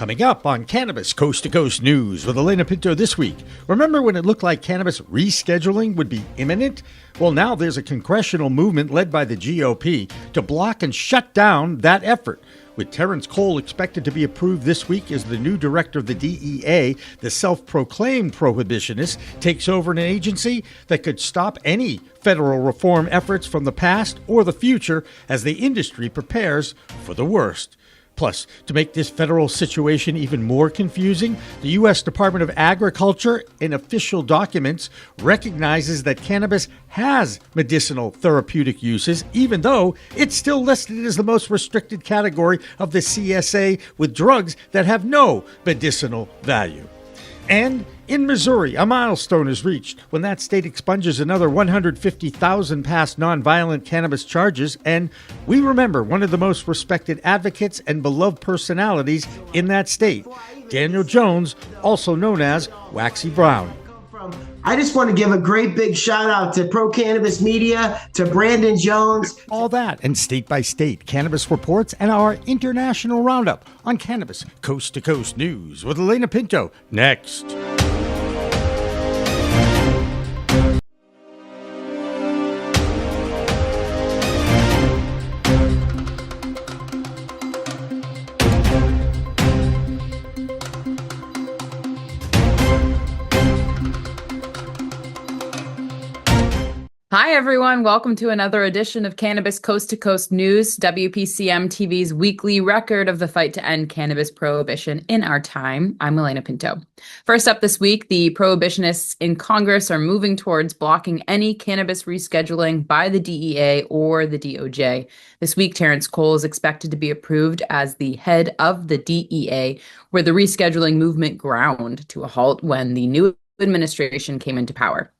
Coming up on Cannabis Coast to Coast News with Alaina Pinto this week. Remember when it looked like cannabis rescheduling would be imminent? Well, now there's a congressional movement led by the GOP to block and shut down that effort. With Terrence Cole expected to be approved this week as the new director of the DEA, the self-proclaimed prohibitionist takes over an agency that could stop any federal reform efforts from the past or the future as the industry prepares for the worst. Plus, to make this federal situation even more confusing, the U.S. Department of Agriculture, in official documents, recognizes that cannabis has medicinal therapeutic uses, even though it's still listed as the most restricted category of the CSA with drugs that have no medicinal value. And in Missouri, a milestone is reached when that state expunges another 150,000 past nonviolent cannabis charges, and we remember one of the most respected advocates and beloved personalities in that state, Daniel Jones, also known as Waxy Brown. I just want to give a great big shout out to Pro Cannabis Media, to Brandon Jones. All that and state by state cannabis reports and our international roundup on Cannabis Coast to Coast News with Alaina Pinto next. Hi, everyone. Welcome to another edition of Cannabis Coast to Coast News, WPCM TV's weekly record of the fight to end cannabis prohibition in our time. I'm Alaina Pinto. First up this week, the prohibitionists in Congress are moving towards blocking any cannabis rescheduling by the DEA or the DOJ. This week, Terrence Cole is expected to be approved as the head of the DEA, where the rescheduling movement ground to a halt when the new administration came into power.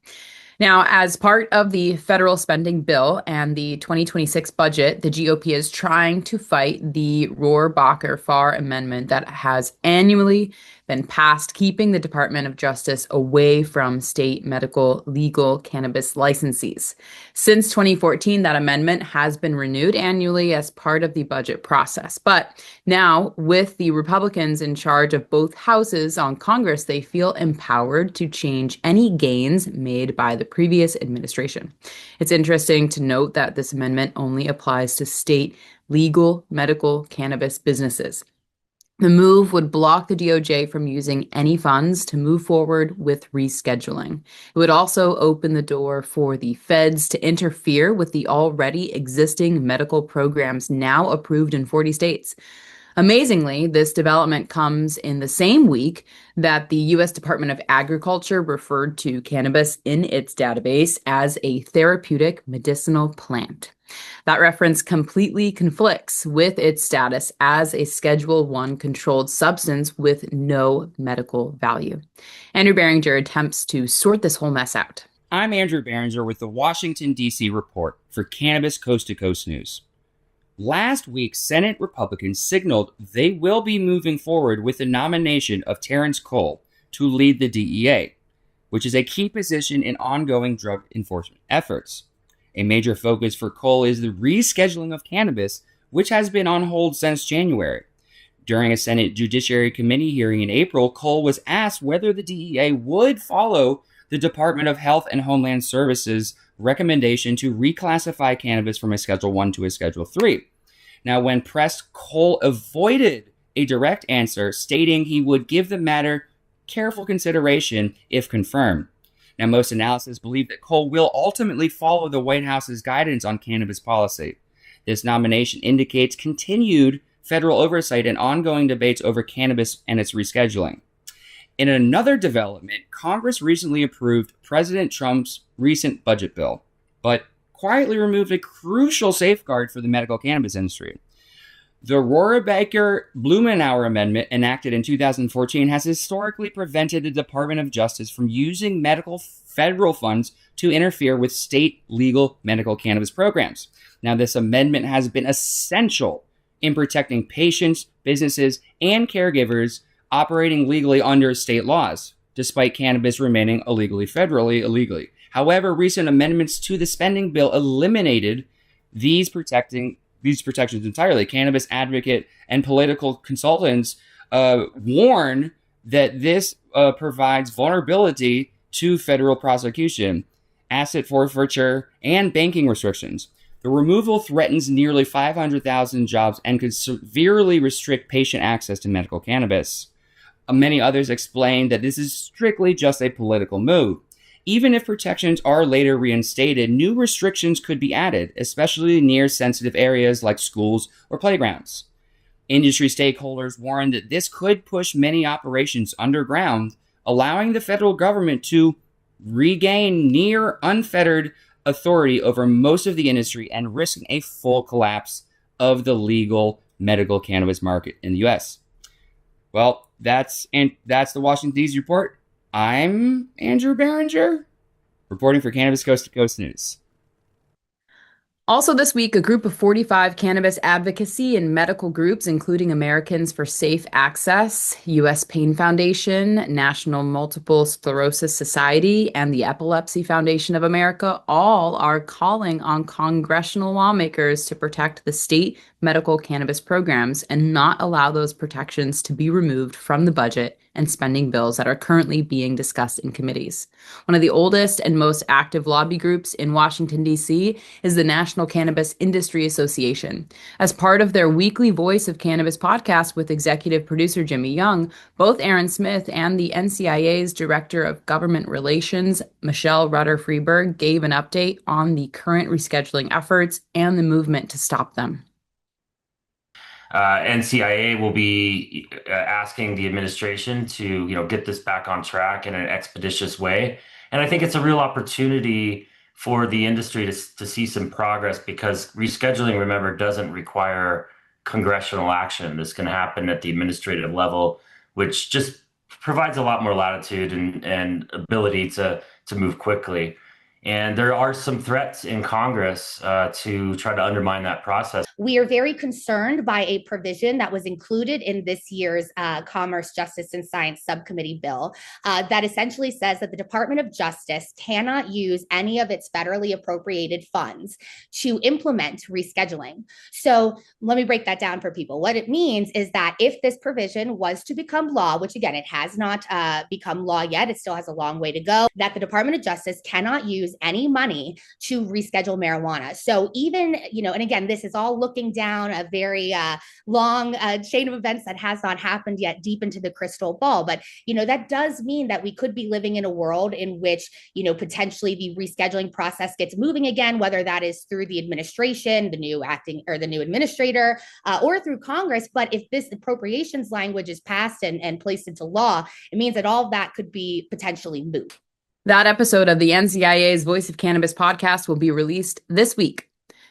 Now, as part of the federal spending bill and the 2026 budget, the GOP is trying to fight the Rohrabacher-Farr amendment that has annually been passed, keeping the Department of Justice away from state medical legal cannabis licensees. Since 2014, that amendment has been renewed annually as part of the budget process. But now, with the Republicans in charge of both houses on Congress, they feel empowered to change any gains made by the previous administration. It's interesting to note that this amendment only applies to state legal medical cannabis businesses. The move would block the DOJ from using any funds to move forward with rescheduling. It would also open the door for the feds to interfere with the already existing medical programs now approved in 40 states. Amazingly, this development comes in the same week that the U.S. Department of Agriculture referred to cannabis in its database as a therapeutic medicinal plant. That reference completely conflicts with its status as a Schedule I controlled substance with no medical value. Andrew Behringer attempts to sort this whole mess out. I'm Andrew Behringer with the Washington, D.C. report for Cannabis Coast to Coast News. Last week, Senate Republicans signaled they will be moving forward with the nomination of Terrence Cole to lead the DEA, which is a key position in ongoing drug enforcement efforts. A major focus for Cole is the rescheduling of cannabis, which has been on hold since January. During a Senate Judiciary Committee hearing in April, Cole was asked whether the DEA would follow the Department of Health and Homeland Services recommendation to reclassify cannabis from a Schedule I to a Schedule III. Now, when pressed, Cole avoided a direct answer, stating he would give the matter careful consideration if confirmed. Now, most analysts believe that Cole will ultimately follow the White House's guidance on cannabis policy. This nomination indicates continued federal oversight and ongoing debates over cannabis and its rescheduling. In another development, Congress recently approved President Trump's recent budget bill, but quietly removed a crucial safeguard for the medical cannabis industry. The Rohrabacher-Blumenauer Amendment, enacted in 2014, has historically prevented the Department of Justice from using medical federal funds to interfere with state legal medical cannabis programs. Now, this amendment has been essential in protecting patients, businesses, and caregivers operating legally under state laws, despite cannabis remaining federally illegally. However, recent amendments to the spending bill eliminated these protections entirely. Cannabis advocate and political consultants warn that this provides vulnerability to federal prosecution, asset forfeiture, and banking restrictions. The removal threatens nearly 500,000 jobs and could severely restrict patient access to medical cannabis. Many others explain that this is strictly just a political move. Even if protections are later reinstated, new restrictions could be added, especially near sensitive areas like schools or playgrounds. Industry stakeholders warn that this could push many operations underground, allowing the federal government to regain near unfettered authority over most of the industry and risking a full collapse of the legal medical cannabis market in the U.S. Well, that's the Washington D.C. report. I'm Andrew Behringer, reporting for Cannabis Coast to Coast News. Also this week, a group of 45 cannabis advocacy and medical groups, including Americans for Safe Access, U.S. Pain Foundation, National Multiple Sclerosis Society, and the Epilepsy Foundation of America, all are calling on congressional lawmakers to protect the state medical cannabis programs and not allow those protections to be removed from the budget and spending bills that are currently being discussed in committees. One of the oldest and most active lobby groups in Washington, D.C. is the National Cannabis Industry Association. As part of their weekly Voice of Cannabis podcast with executive producer Jimmy Young, both Aaron Smith and the NCIA's Director of Government Relations, Michelle Ritter-Friberg, gave an update on the current rescheduling efforts and the movement to stop them. NCIA will be asking the administration to, get this back on track in an expeditious way. And I think it's a real opportunity for the industry to see some progress, because rescheduling, remember, doesn't require congressional action. This can happen at the administrative level, which just provides a lot more latitude and ability to move quickly. And there are some threats in Congress to try to undermine that process. We are very concerned by a provision that was included in this year's Commerce, Justice, and Science Subcommittee bill that essentially says that the Department of Justice cannot use any of its federally appropriated funds to implement rescheduling. So let me break that down for people. What it means is that if this provision was to become law, which again, it has not become law yet, it still has a long way to go, that the Department of Justice cannot use any money to reschedule marijuana. So even, and again, this is all looking down a very long chain of events that has not happened yet, deep into the crystal ball. But, that does mean that we could be living in a world in which, potentially the rescheduling process gets moving again, whether that is through the administration, the new administrator, or through Congress. But if this appropriations language is passed and placed into law, it means that all of that could be potentially moot. That episode of the NCIA's Voice of Cannabis podcast will be released this week.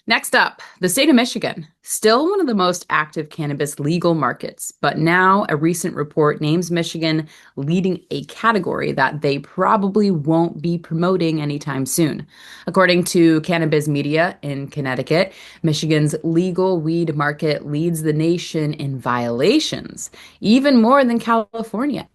Next up, the state of Michigan, still one of the most active cannabis legal markets, but now a recent report names Michigan leading a category that they probably won't be promoting anytime soon. According to Cannabis Media in Connecticut, Michigan's legal weed market leads the nation in violations, even more than California.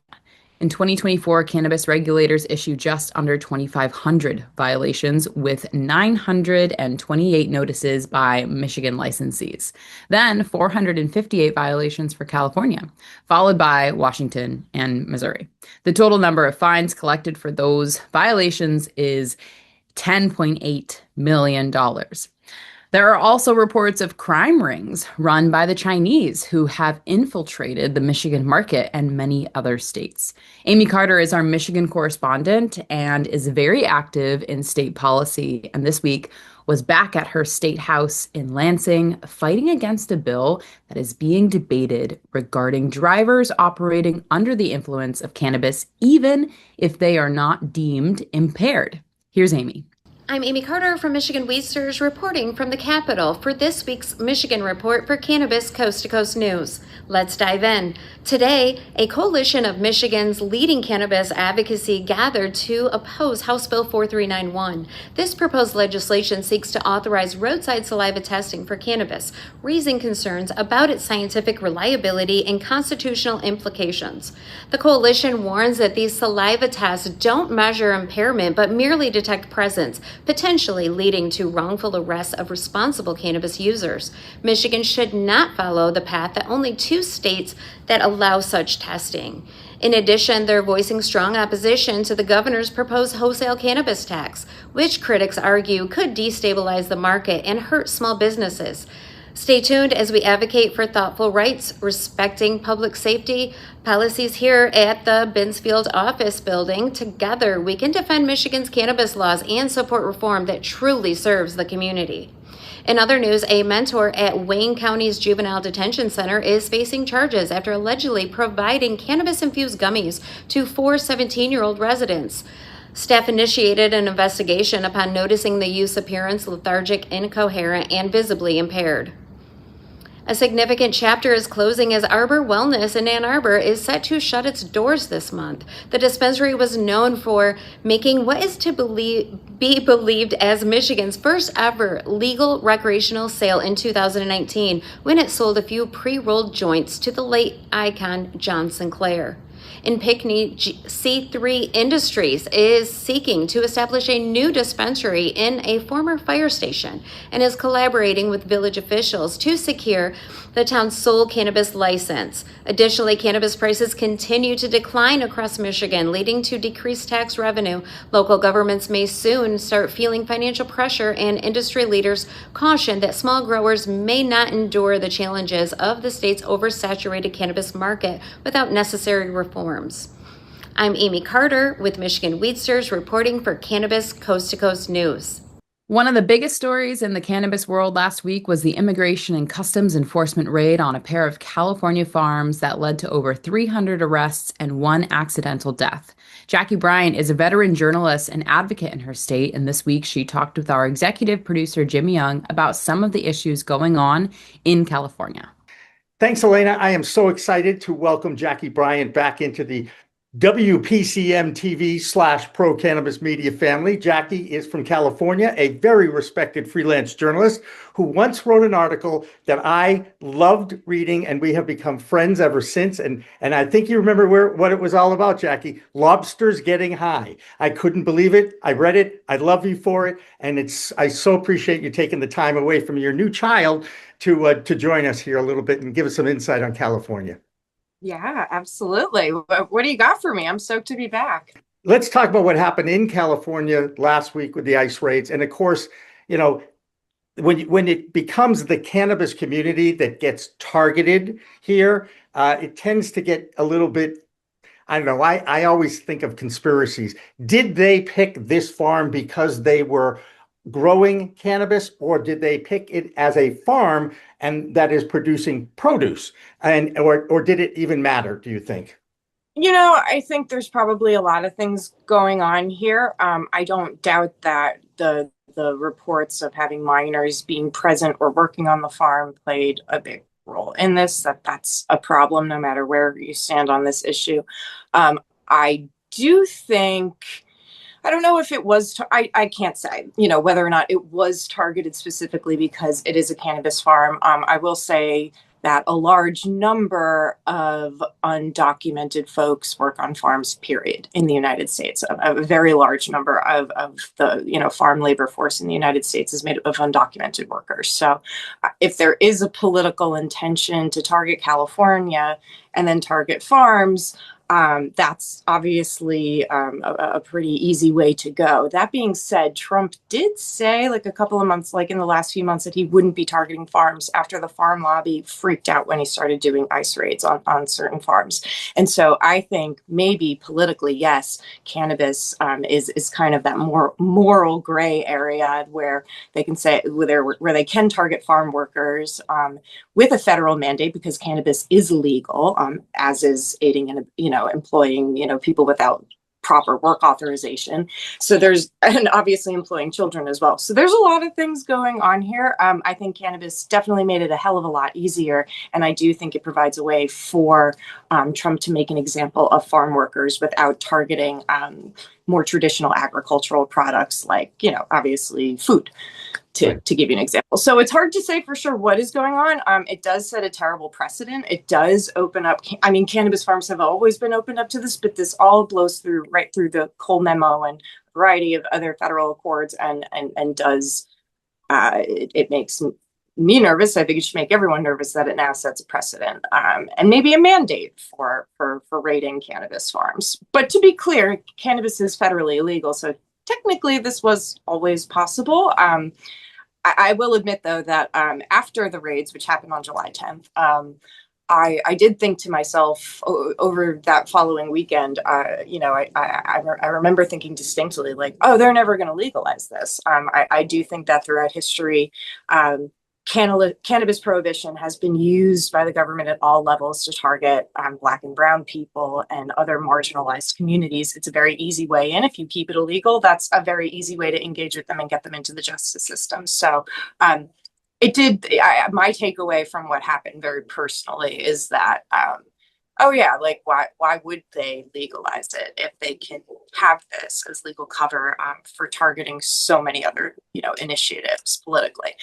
In 2024, cannabis regulators issued just under 2,500 violations, with 928 notices by Michigan licensees. Then 458 violations for California, followed by Washington and Missouri. The total number of fines collected for those violations is $10.8 million. There are also reports of crime rings run by the Chinese who have infiltrated the Michigan market and many other states. Amie Carter is our Michigan correspondent and is very active in state policy, and this week was back at her state house in Lansing fighting against a bill that is being debated regarding drivers operating under the influence of cannabis, even if they are not deemed impaired. Here's Amie. I'm Amie Carter from Michigan Weedsters, reporting from the Capitol for this week's Michigan Report for Cannabis Coast to Coast News. Let's dive in. Today, a coalition of Michigan's leading cannabis advocacy gathered to oppose House Bill 4391. This proposed legislation seeks to authorize roadside saliva testing for cannabis, raising concerns about its scientific reliability and constitutional implications. The coalition warns that these saliva tests don't measure impairment, but merely detect presence, potentially leading to wrongful arrests of responsible cannabis users. Michigan should not follow the path that only 2 states that allow such testing. In addition, they're voicing strong opposition to the governor's proposed wholesale cannabis tax, which critics argue could destabilize the market and hurt small businesses. Stay tuned as we advocate for thoughtful rights, respecting public safety policies here at the Binsfield office building. Together, we can defend Michigan's cannabis laws and support reform that truly serves the community. In other news, a mentor at Wayne County's Juvenile Detention Center is facing charges after allegedly providing cannabis-infused gummies to 4 17-year-old residents. Staff initiated an investigation upon noticing the youth's appearance lethargic, incoherent, and visibly impaired. A significant chapter is closing as Arbor Wellness in Ann Arbor is set to shut its doors this month. The dispensary was known for making what is to be believed as Michigan's first ever legal recreational sale in 2019 when it sold a few pre-rolled joints to the late icon John Sinclair. In Pinckney, C3 Industries is seeking to establish a new dispensary in a former fire station and is collaborating with village officials to secure the town's sole cannabis license. Additionally, cannabis prices continue to decline across Michigan, leading to decreased tax revenue. Local governments may soon start feeling financial pressure, and industry leaders caution that small growers may not endure the challenges of the state's oversaturated cannabis market without necessary reforms. I'm Amy Carter with Michigan Weedsters reporting for Cannabis Coast to Coast News. One of the biggest stories in the cannabis world last week was the Immigration and Customs Enforcement raid on a pair of California farms that led to over 300 arrests and 1 accidental death. Jackie Bryant is a veteran journalist and advocate in her state, and this week she talked with our executive producer, Jimmy Young, about some of the issues going on in California. Thanks, Alaina. I am so excited to welcome Jackie Bryant back into the WPCM TV / Pro Cannabis Media family. Jackie is from California, a very respected freelance journalist who once wrote an article that I loved reading, and we have become friends ever since. And I think you remember what it was all about, Jackie. Lobsters getting high. I couldn't believe it. I read it. I love you for it. And I so appreciate you taking the time away from your new child to join us here a little bit and give us some insight on California. Yeah, absolutely. What do you got for me? I'm stoked to be back. Let's talk about what happened in California last week with the ICE raids. And of course, you know, when it becomes the cannabis community that gets targeted here, it tends to get a little bit, I don't know, I always think of conspiracies. Did they pick this farm because they were growing cannabis, or did they pick it as a farm and that is producing produce? And or did it even matter, do you think? You know, I think there's probably a lot of things going on here. I don't doubt that the reports of having minors being present or working on the farm played a big role in this, that's a problem no matter where you stand on this issue. I do think, I don't know if it was, I can't say, you know, whether or not it was targeted specifically because it is a cannabis farm. I will say that a large number of undocumented folks work on farms, period, in the United States. A very large number of the, you know, farm labor force in the United States is made of undocumented workers. So if there is a political intention to target California and then target farms, that's obviously a pretty easy way to go. That being said, Trump did say like a couple of months, like in the last few months, that he wouldn't be targeting farms after the farm lobby freaked out when he started doing ICE raids on certain farms. And so I think maybe politically, yes, cannabis is kind of that more moral gray area where they can say where they can target farm workers with a federal mandate because cannabis is legal, as is aiding and, you know, employing, you know, people without proper work authorization. So and obviously employing children as well. So there's a lot of things going on here. I think cannabis definitely made it a hell of a lot easier. And I do think it provides a way for Trump to make an example of farm workers without targeting more traditional agricultural products like, you know, obviously food. To give you an example. So it's hard to say for sure what is going on. It does set a terrible precedent. It does open up. I mean, cannabis farms have always been opened up to this, but this all blows right through the Cole memo and variety of other federal accords and does it makes me nervous. I think it should make everyone nervous that it now sets a precedent, and maybe a mandate for raiding cannabis farms. But to be clear, cannabis is federally illegal, so technically this was always possible. I will admit, though, that after the raids, which happened on July 10th, I did think to myself over that following weekend, I remember thinking distinctly, like, oh, they're never going to legalize this. I do think that throughout history, cannabis prohibition has been used by the government at all levels to target Black and Brown people and other marginalized communities. It's a very easy way in. If you keep it illegal, that's a very easy way to engage with them and get them into the justice system. So my takeaway from what happened very personally is that, why would they legalize it if they can have this as legal cover for targeting so many other, initiatives politically?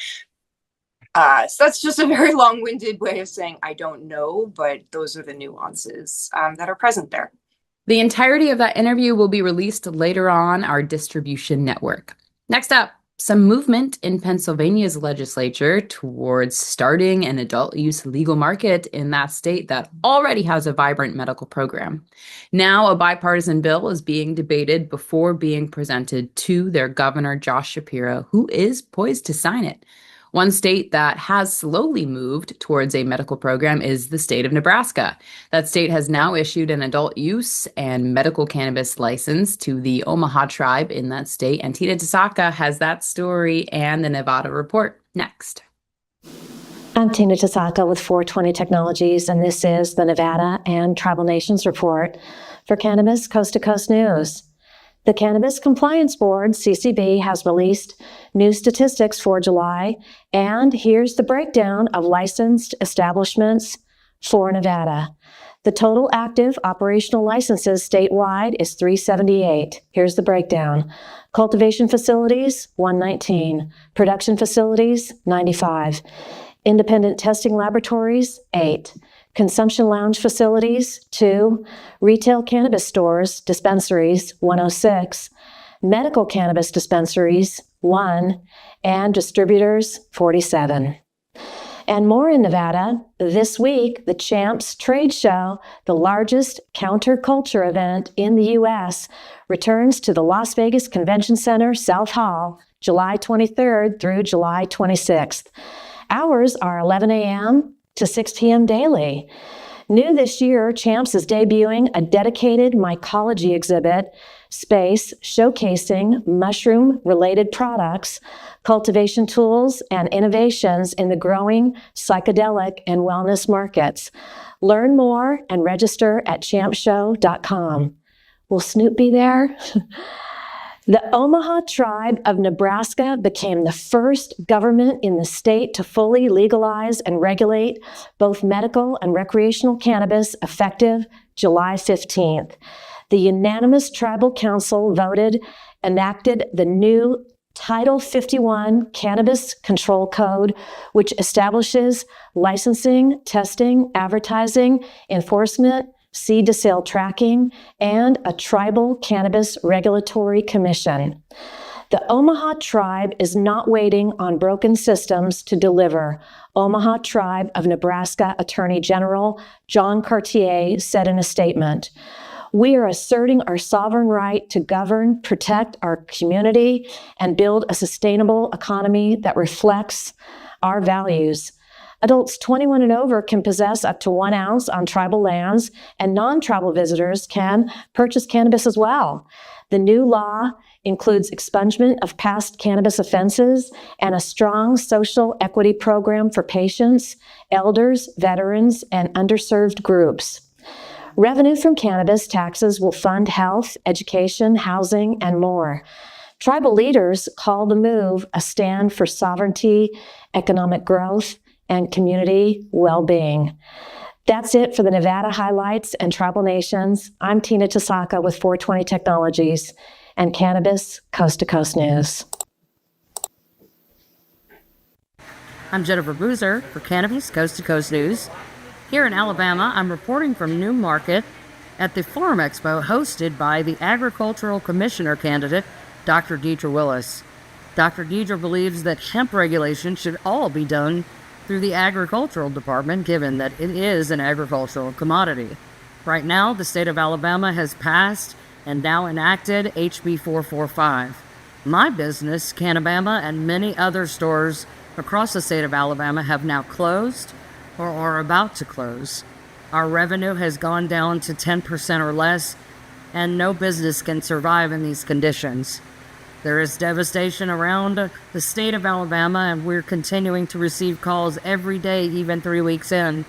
So that's just a very long-winded way of saying I don't know, but those are the nuances that are present there. The entirety of that interview will be released later on our distribution network. Next up, some movement in Pennsylvania's legislature towards starting an adult use legal market in that state that already has a vibrant medical program. Now, a bipartisan bill is being debated before being presented to their governor, Josh Shapiro, who is poised to sign it. One state that has slowly moved towards a medical program is the state of Nebraska. That state has now issued an adult use and medical cannabis license to the Omaha tribe in that state. And Tina Tasaka has that story and the Nevada report next. I'm Tina Tasaka with 420 Technologies, and this is the Nevada and Tribal Nations report for Cannabis Coast to Coast News. The Cannabis Compliance Board, CCB, has released new statistics for July, and here's the breakdown of licensed establishments for Nevada. The total active operational licenses statewide is 378. Here's the breakdown. Cultivation facilities, 119. Production facilities, 95. Independent testing laboratories, 8. Consumption lounge facilities, 2. Retail cannabis stores, dispensaries, 106. Medical cannabis dispensaries, 1. And distributors, 47. And more in Nevada. This week, the Champs Trade Show, the largest counterculture event in the U.S., returns to the Las Vegas Convention Center South Hall, July 23rd through July 26th. Hours are 11 a.m. to 6 p.m. daily. New this year, Champs is debuting a dedicated mycology exhibit space showcasing mushroom-related products, cultivation tools, and innovations in the growing psychedelic and wellness markets. Learn more and register at champshow.com. Will Snoop be there? The Omaha tribe of Nebraska became the first government in the state to fully legalize and regulate both medical and recreational cannabis effective July 15th. The unanimous tribal council enacted the new Title 51 Cannabis Control Code, which establishes licensing, testing, advertising, enforcement, seed-to-sale tracking, and a tribal cannabis regulatory commission. The Omaha tribe is not waiting on broken systems to deliver. Omaha Tribe of Nebraska Attorney General John Cartier said in a statement, "We are asserting our sovereign right to govern, protect our community, and build a sustainable economy that reflects our values. Adults 21 and over can possess up to 1 ounce on tribal lands, and non-tribal visitors can purchase cannabis as well. The new law includes expungement of past cannabis offenses and a strong social equity program for patients, elders, veterans, and underserved groups. Revenue from cannabis taxes will fund health, education, housing, and more. Tribal leaders call the move a stand for sovereignty, economic growth, and community well-being." That's it for the Nevada highlights and Tribal Nations. I'm Tina Tasaka with 420 Technologies and Cannabis Coast to Coast News. I'm Jennifer Boozer for Cannabis Coast to Coast News. Here in Alabama, I'm reporting from Newmarket at the Farm Expo hosted by the Agricultural Commissioner candidate Dr. Deidre Willis. Dr. Deidre believes that hemp regulation should all be done through the agricultural department, given that it is an agricultural commodity. Right now, the state of Alabama has passed and now enacted HB 445. My business, Cannabama, and many other stores across the state of Alabama have now closed or are about to close. Our revenue has gone down to 10% or less, and no business can survive in these conditions. There is devastation around the state of Alabama, and we're continuing to receive calls every day, even 3 weeks in,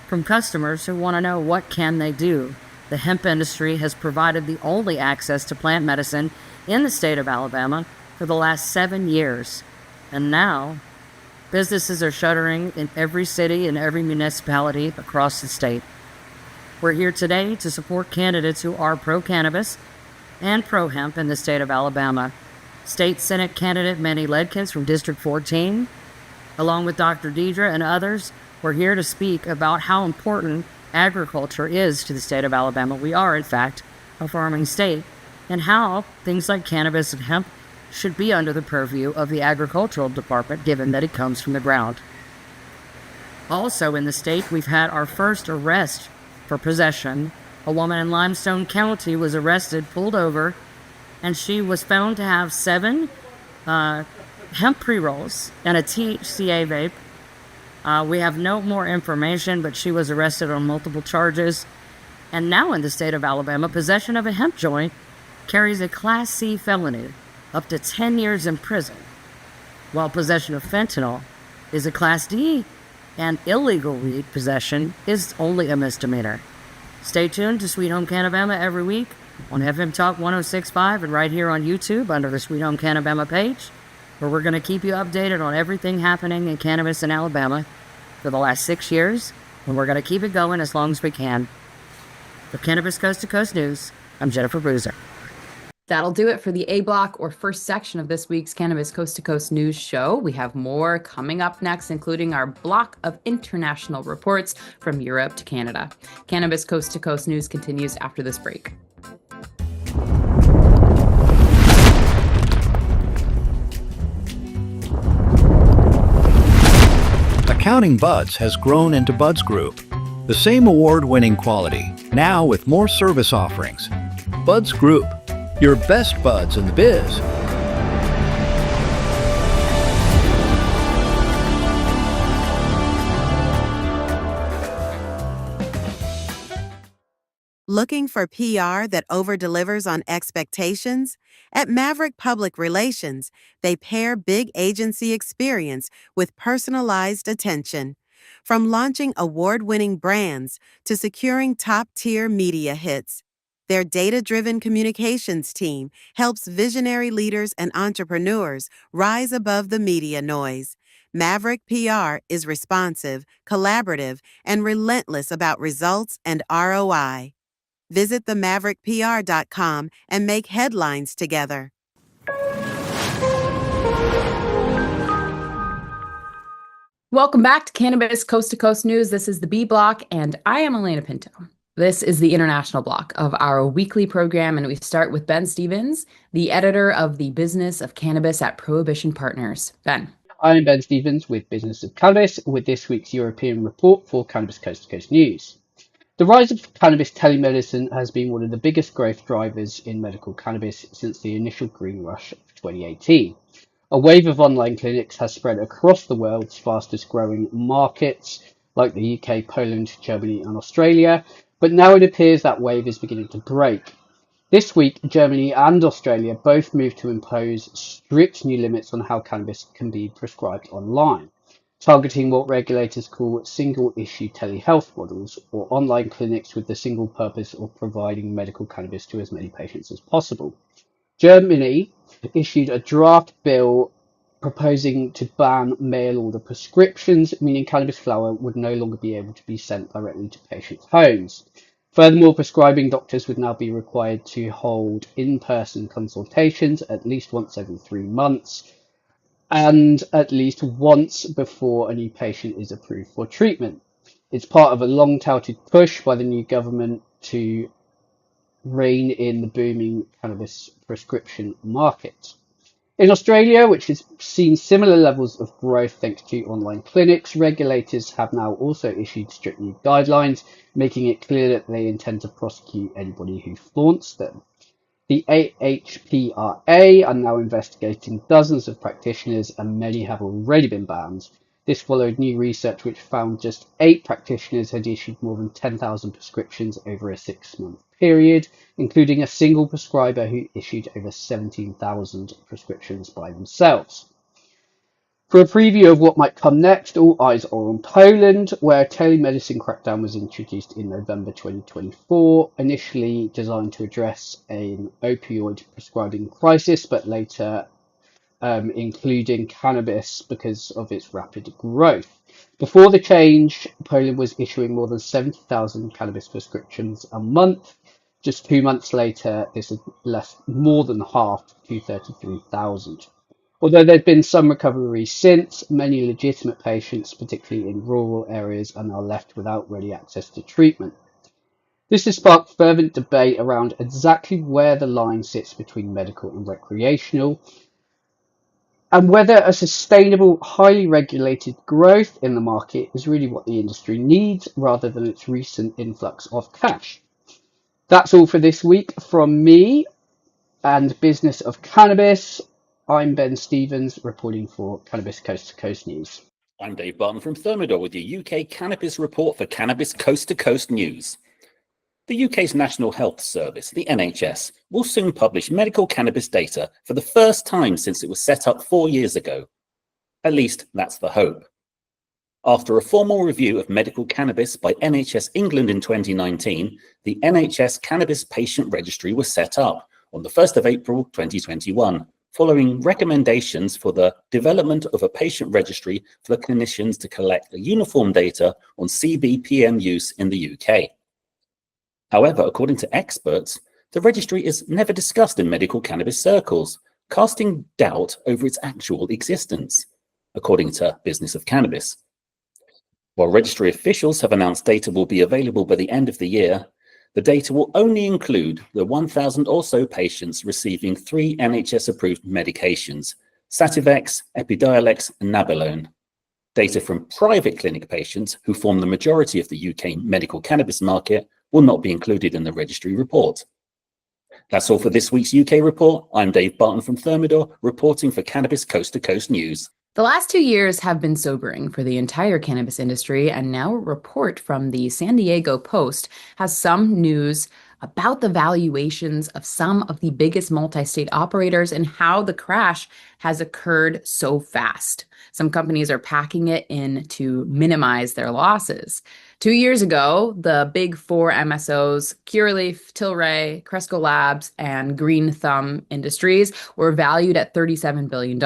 from customers who want to know what can they do. The hemp industry has provided the only access to plant medicine in the state of Alabama for the last 7 years. And now, businesses are shuttering in every city and every municipality across the state. We're here today to support candidates who are pro-cannabis and pro-hemp in the state of Alabama. State Senate candidate Manny Ledkins from District 14, along with Dr. Deidre and others, we're here to speak about how important agriculture is to the state of Alabama. We are, in fact, a farming state, and how things like cannabis and hemp should be under the purview of the agricultural department, given that it comes from the ground. Also in the state, we've had our first arrest for possession. A woman in Limestone County was arrested, pulled over, and she was found to have 7 hemp pre-rolls and a THCA vape. We have no more information, but she was arrested on multiple charges. And now in the state of Alabama, possession of a hemp joint carries a Class C felony, up to 10 years in prison, while possession of fentanyl is a Class D, and illegal weed possession is only a misdemeanor. Stay tuned to Sweet Home Cannabama every week on FM Talk 106.5 and right here on YouTube under the Sweet Home Cannabama page, where we're going to keep you updated on everything happening in cannabis in Alabama for the last 6 years, and we're going to keep it going as long as we can. For Cannabis Coast to Coast News, I'm Jennifer Bruiser. That'll do it for the A block or first section of this week's Cannabis Coast to Coast News show. We have more coming up next, including our block of international reports from Europe to Canada. Cannabis Coast to Coast News continues after this break. Accounting Buds has grown into Buds Group, the same award-winning quality, now with more service offerings. Buds Group, your best buds in the biz. Looking for PR that over-delivers on expectations? At Maverick Public Relations, they pair big agency experience with personalized attention. From launching award-winning brands to securing top-tier media hits, their data-driven communications team helps visionary leaders and entrepreneurs rise above the media noise. Maverick PR is responsive, collaborative, and relentless about results and ROI. Visit themaverickpr.com and make headlines together. Welcome back to Cannabis Coast to Coast News. This is the B block, and I am Alaina Pinto. This is the international block of our weekly program, and we start with Ben Stevens, the editor of the Business of Cannabis at Prohibition Partners. Ben. I'm Ben Stevens with Business of Cannabis with this week's European report for Cannabis Coast to Coast News. The rise of cannabis telemedicine has been one of the biggest growth drivers in medical cannabis since the initial green rush of 2018. A wave of online clinics has spread across the world's fastest growing markets, like the UK, Poland, Germany and Australia, but now it appears that wave is beginning to break. This week, Germany and Australia both moved to impose strict new limits on how cannabis can be prescribed online, targeting what regulators call single-issue telehealth models, or online clinics with the single purpose of providing medical cannabis to as many patients as possible. Germany issued a draft bill proposing to ban mail-order prescriptions, meaning cannabis flower would no longer be able to be sent directly to patients' homes. Furthermore, prescribing doctors would now be required to hold in-person consultations at least once every 3 months and at least once before a new patient is approved for treatment. It's part of a long-touted push by the new government to rein in the booming cannabis prescription market. In Australia, which has seen similar levels of growth thanks to online clinics, regulators have now also issued strict new guidelines, making it clear that they intend to prosecute anybody who flaunts them. The AHPRA are now investigating dozens of practitioners, and many have already been banned. This followed new research which found just 8 practitioners had issued more than 10,000 prescriptions over a 6-month period, including a single prescriber who issued over 17,000 prescriptions by themselves. For a preview of what might come next, all eyes are on Poland, where a telemedicine crackdown was introduced in November 2024, initially designed to address an opioid prescribing crisis, but later including cannabis because of its rapid growth. Before the change, Poland was issuing more than 70,000 cannabis prescriptions a month. Just 2 months later, this had more than halved to 33,000. Although there have been some recovery since, many legitimate patients, particularly in rural areas, are now left without ready access to treatment. This has sparked fervent debate around exactly where the line sits between medical and recreational, and whether a sustainable, highly regulated growth in the market is really what the industry needs, rather than its recent influx of cash. That's all for this week from me and Business of Cannabis. I'm Ben Stevens, reporting for Cannabis Coast to Coast News. I'm Dave Barton from Thermidor with your UK Cannabis Report for Cannabis Coast to Coast News. The UK's National Health Service, the NHS, will soon publish medical cannabis data for the first time since it was set up 4 years ago. At least that's the hope. After a formal review of medical cannabis by NHS England in 2019, the NHS Cannabis Patient Registry was set up on the 1st of April 2021, following recommendations for the development of a patient registry for the clinicians to collect uniform data on CBPM use in the UK. However, according to experts, the registry is never discussed in medical cannabis circles, casting doubt over its actual existence, according to Business of Cannabis. While registry officials have announced data will be available by the end of the year, the data will only include the 1,000 or so patients receiving 3 NHS-approved medications, Sativex, Epidiolex, and Nabilone. Data from private clinic patients, who form the majority of the UK medical cannabis market, will not be included in the registry report. That's all for this week's UK report. I'm Dave Barton from Thermidor, reporting for Cannabis Coast to Coast News. The last 2 years have been sobering for the entire cannabis industry, and now a report from the San Diego Post has some news about the valuations of some of the biggest multi-state operators and how the crash has occurred so fast. Some companies are packing it in to minimize their losses. 2 years ago, the big 4 MSOs, Curaleaf, Tilray, Cresco Labs, and Green Thumb Industries were valued at $37 billion.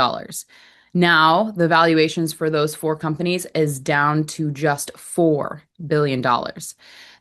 Now, the valuations for those 4 companies is down to just $4 billion.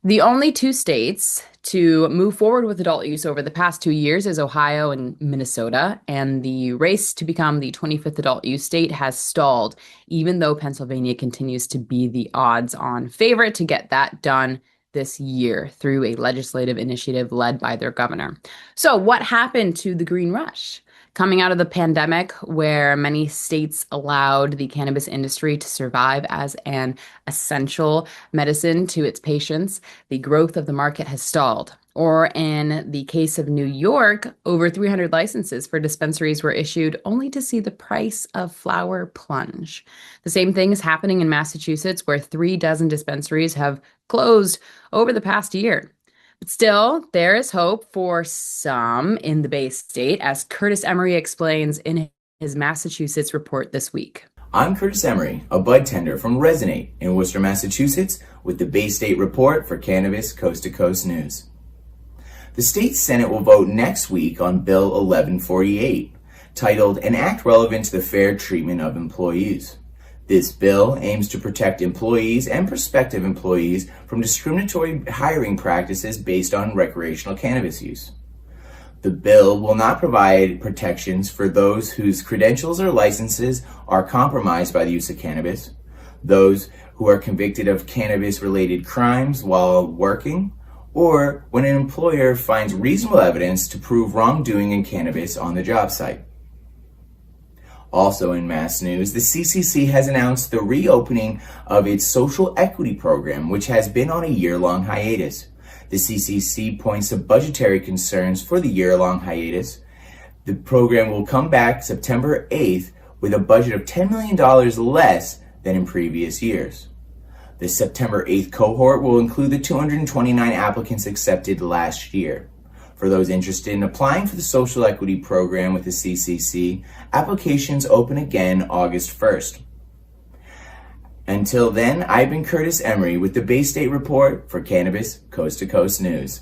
The only 2 states to move forward with adult use over the past 2 years is Ohio and Minnesota, and the race to become the 25th adult use state has stalled, even though Pennsylvania continues to be the odds-on favorite to get that done this year through a legislative initiative led by their governor. So what happened to the Green Rush? Coming out of the pandemic, where many states allowed the cannabis industry to survive as an essential medicine to its patients, the growth of the market has stalled. Or in the case of New York, over 300 licenses for dispensaries were issued only to see the price of flower plunge. The same thing is happening in Massachusetts, where 36 dispensaries have closed over the past year. But still, there is hope for some in the Bay State, as Curtis Emery explains in his Massachusetts report this week. I'm Curtis Emery, a bud tender from Resonate in Worcester, Massachusetts, with the Bay State report for Cannabis Coast to Coast News. The state Senate will vote next week on Bill 1148, titled An Act Relevant to the Fair Treatment of Employees. This bill aims to protect employees and prospective employees from discriminatory hiring practices based on recreational cannabis use. The bill will not provide protections for those whose credentials or licenses are compromised by the use of cannabis, those who are convicted of cannabis-related crimes while working, or when an employer finds reasonable evidence to prove wrongdoing in cannabis on the job site. Also in mass news, the CCC has announced the reopening of its social equity program, which has been on a year-long hiatus. The CCC points to budgetary concerns for the year-long hiatus. The program will come back September 8th with a budget of $10 million less than in previous years. The September 8th cohort will include the 229 applicants accepted last year. For those interested in applying for the social equity program with the CCC, applications open again August 1st. Until then, I've been Curtis Emery with the Bay State Report for Cannabis Coast to Coast News.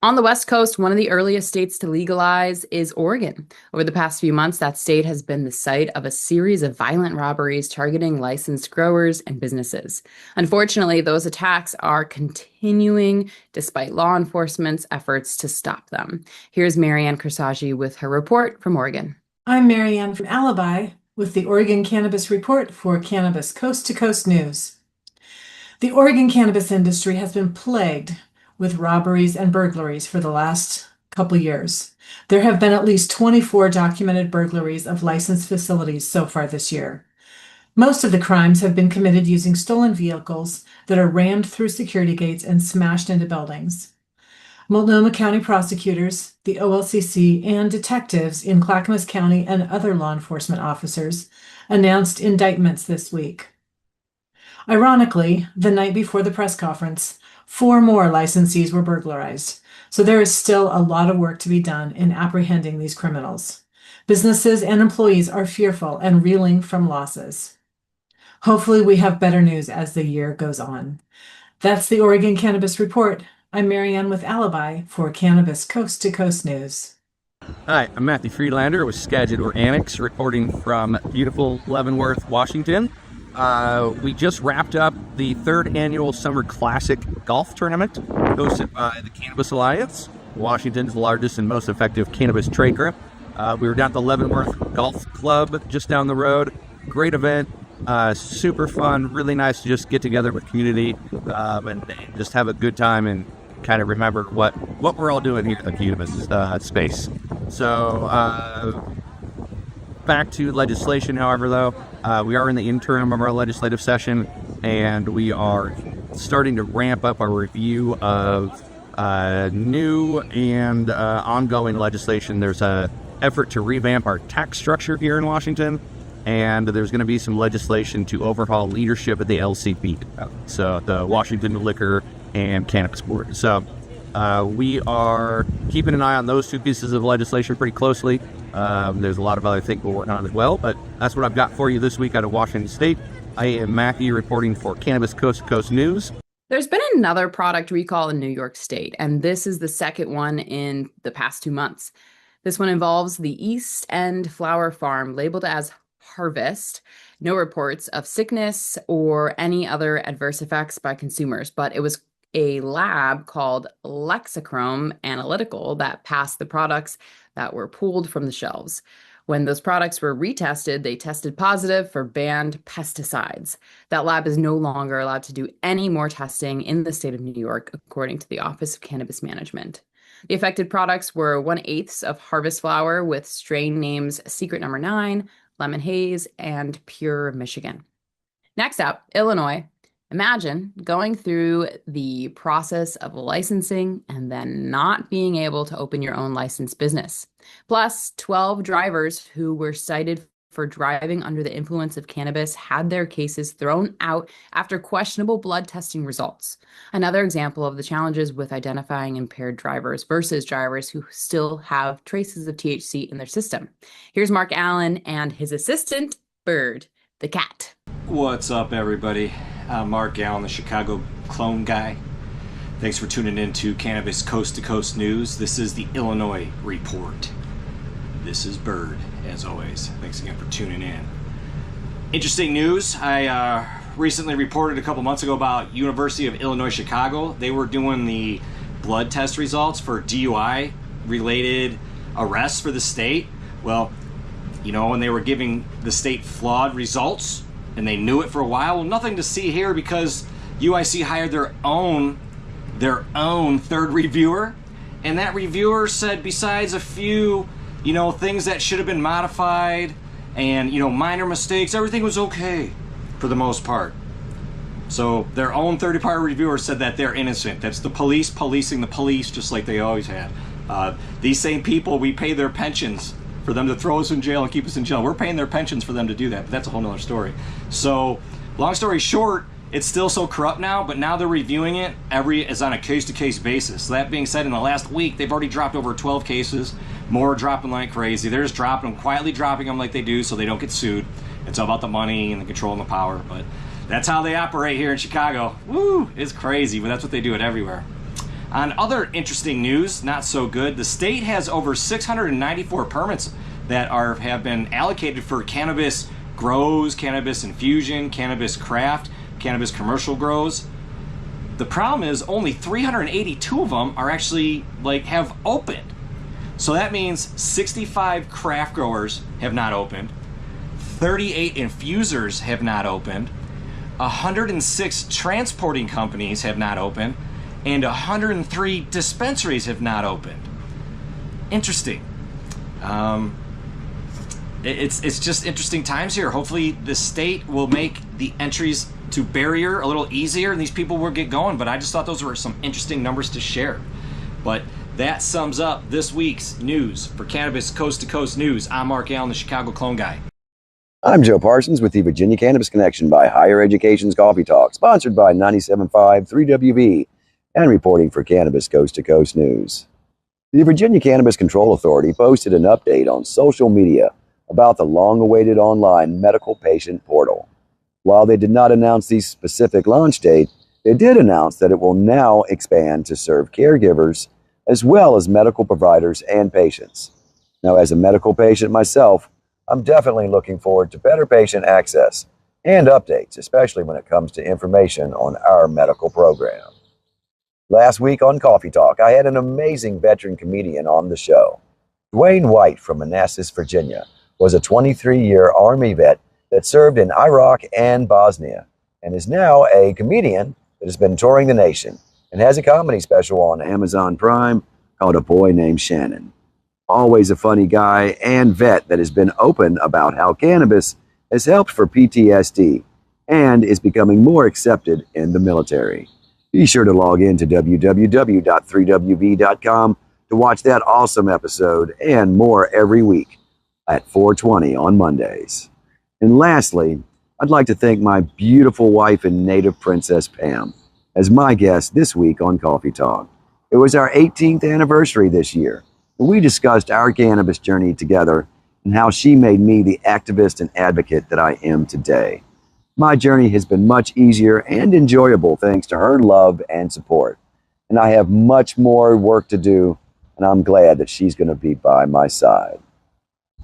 On the West Coast, one of the earliest states to legalize is Oregon. Over the past few months, that state has been the site of a series of violent robberies targeting licensed growers and businesses. Unfortunately, those attacks are continuing despite law enforcement's efforts to stop them. Here's Marianne Cursetjee with her report from Oregon. I'm Marianne from Alibi with the Oregon Cannabis Report for Cannabis Coast to Coast News. The Oregon cannabis industry has been plagued with robberies and burglaries for the last couple years. There have been at least 24 documented burglaries of licensed facilities so far this year. Most of the crimes have been committed using stolen vehicles that are rammed through security gates and smashed into buildings. Multnomah County prosecutors, the OLCC, and detectives in Clackamas County and other law enforcement officers announced indictments this week. Ironically, the night before the press conference, 4 more licensees were burglarized, so there is still a lot of work to be done in apprehending these criminals. Businesses and employees are fearful and reeling from losses. Hopefully we have better news as the year goes on. That's the Oregon Cannabis Report. I'm Marianne with Alibi for Cannabis Coast to Coast News. Hi, I'm Matthew Friedlander with Skagit Organics, reporting from beautiful Leavenworth, Washington. We just wrapped up the 3rd annual Summer Classic Golf Tournament hosted by the Cannabis Alliance, Washington's largest and most effective cannabis trade group. We were down at the Leavenworth Golf Club just down the road. Great event, super fun, really nice to just get together with community and just have a good time and kind of remember what we're all doing here in the cannabis space. So back to legislation, however, though, we are in the interim of our legislative session, and we are starting to ramp up our review of new and ongoing legislation. There's a effort to revamp our tax structure here in Washington, and there's going to be some legislation to overhaul leadership at the LCP, so the Washington Liquor and Cannabis Board. So we are keeping an eye on those 2 pieces of legislation pretty closely. There's a lot of other things we're working on as well, but that's what I've got for you this week out of Washington State. I am Matthew reporting for Cannabis Coast to Coast News. There's been another product recall in New York State, and this is the second one in the past 2 months. This one involves the East End Flower Farm, labeled as Harvest. No reports of sickness or any other adverse effects by consumers, but it was a lab called Lexichrome Analytical that passed the products that were pulled from the shelves. When those products were retested, they tested positive for banned pesticides. That lab is no longer allowed to do any more testing in the state of New York, according to the Office of Cannabis Management. The affected products were 1/8 of Harvest flower with strain names Secret Number 9, Lemon Haze, and Pure Michigan. Next up, Illinois. Imagine going through the process of licensing and then not being able to open your own licensed business. Plus, 12 drivers who were cited for driving under the influence of cannabis had their cases thrown out after questionable blood testing results. Another example of the challenges with identifying impaired drivers versus drivers who still have traces of THC in their system. Here's Mark Allen and his assistant, Bird, the cat. What's up, everybody? I'm Mark Allen, the Chicago clone guy. Thanks for tuning in to Cannabis Coast to Coast News. This is the Illinois Report. This is Bird, as always. Thanks again for tuning in. Interesting news. I recently reported a couple months ago about University of Illinois Chicago. They were doing the blood test results for DUI-related arrests for the state. Well, you know, when they were giving the state flawed results, and they knew it for a while. Well, nothing to see here because UIC hired their own their own third reviewer, and that reviewer said besides a few, things that should have been modified and, minor mistakes, everything was okay for the most part. So their own third-party reviewer said that they're innocent. That's the police policing the police, just like they always had. These same people, we pay their pensions for them to throw us in jail and keep us in jail. We're paying their pensions for them to do that, but that's a whole nother story. So, long story short, it's still so corrupt now, but now they're reviewing it is on a case-to-case basis. So that being said, in the last week, they've already dropped over 12 cases. More are dropping like crazy. They're just quietly dropping them like they do so they don't get sued. It's all about the money and the control and the power, but that's how they operate here in Chicago. Woo! It's crazy, but that's what they do it everywhere. On other interesting news, not so good, the state has over 694 permits that have been allocated for cannabis grows, cannabis infusion, cannabis craft, cannabis commercial grows. The problem is only 382 of them are actually have opened. So that means 65 craft growers have not opened, 38 infusers have not opened, 106 transporting companies have not opened, and 103 dispensaries have not opened. Interesting. It's just interesting times here. Hopefully the state will make the entries to barrier a little easier and these people will get going, but I just thought those were some interesting numbers to share. But that sums up this week's news. For Cannabis Coast to Coast News, I'm Mark Allen, the Chicago Clone Guy. I'm Joe Parsons with the Virginia Cannabis Connection by Higher Education's Coffee Talk, sponsored by 97.5 3WV, and reporting for Cannabis Coast to Coast News. The Virginia Cannabis Control Authority posted an update on social media about the long-awaited online medical patient portal. While they did not announce the specific launch date, they did announce that it will now expand to serve caregivers as well as medical providers and patients. Now, as a medical patient myself, I'm definitely looking forward to better patient access and updates, especially when it comes to information on our medical program. Last week on Coffee Talk, I had an amazing veteran comedian on the show. Dwayne White from Manassas, Virginia, was a 23-year Army vet that served in Iraq and Bosnia and is now a comedian that has been touring the nation and has a comedy special on Amazon Prime called A Boy Named Shannon. Always a funny guy and vet that has been open about how cannabis has helped for PTSD and is becoming more accepted in the military. Be sure to log in to www.3wv.com to watch that awesome episode and more every week at 4:20 on Mondays. And lastly, I'd like to thank my beautiful wife and native princess Pam as my guest this week on Coffee Talk. It was our 18th anniversary this year, and we discussed our cannabis journey together and how she made me the activist and advocate that I am today. My journey has been much easier and enjoyable thanks to her love and support. And I have much more work to do, and I'm glad that she's going to be by my side.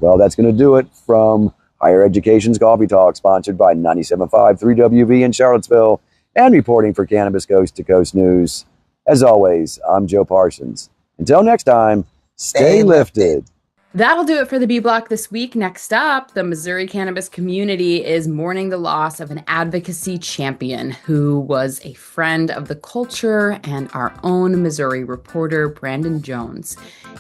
Well, that's going to do it from Higher Education's Coffee Talk, sponsored by 97.5 3WV in Charlottesville, and reporting for Cannabis Coast to Coast News. As always, I'm Joe Parsons. Until next time, stay lifted. That'll do it for the B Block this week. Next up, the Missouri cannabis community is mourning the loss of an advocacy champion who was a friend of the culture and our own Missouri reporter, Brandon Jones.